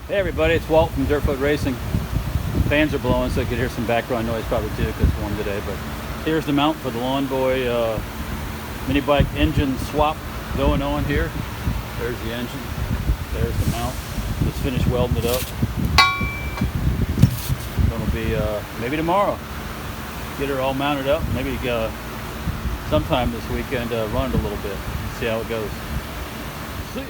Hey everybody, it's Walt from Dirtfoot Racing. Fans are blowing, so you can hear some background noise probably too because it's warm today. But here's the mount for the Lawnboy Minibike engine swap going on here. There's the engine. There's the mount. Just finished welding it up. Gonna be maybe tomorrow. Get her all mounted up. Maybe sometime this weekend run it a little bit. See how it goes. See ya.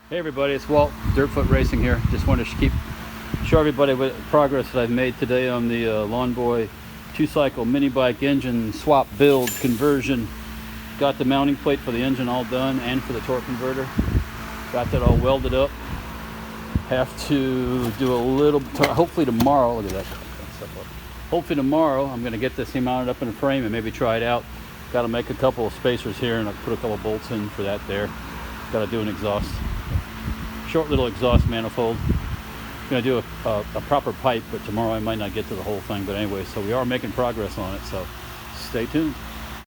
Hey everybody, it's Walt, Dirtfoot Racing here. Just wanted to show everybody what progress that I've made today on the Lawnboy 2-cycle mini bike engine swap build conversion. Got the mounting plate for the engine all done and for the torque converter. Got that all welded up. Have to do a little, hopefully tomorrow, look at that stuff up. Hopefully tomorrow I'm going to get this thing mounted up in a frame and maybe try it out. Got to make a couple of spacers here and I'll put a couple of bolts in for that there. Got to do an exhaust. Short little exhaust manifold. Gonna do a proper pipe, but tomorrow I might not get to the whole thing. But anyway, so we are making progress on it, so stay tuned.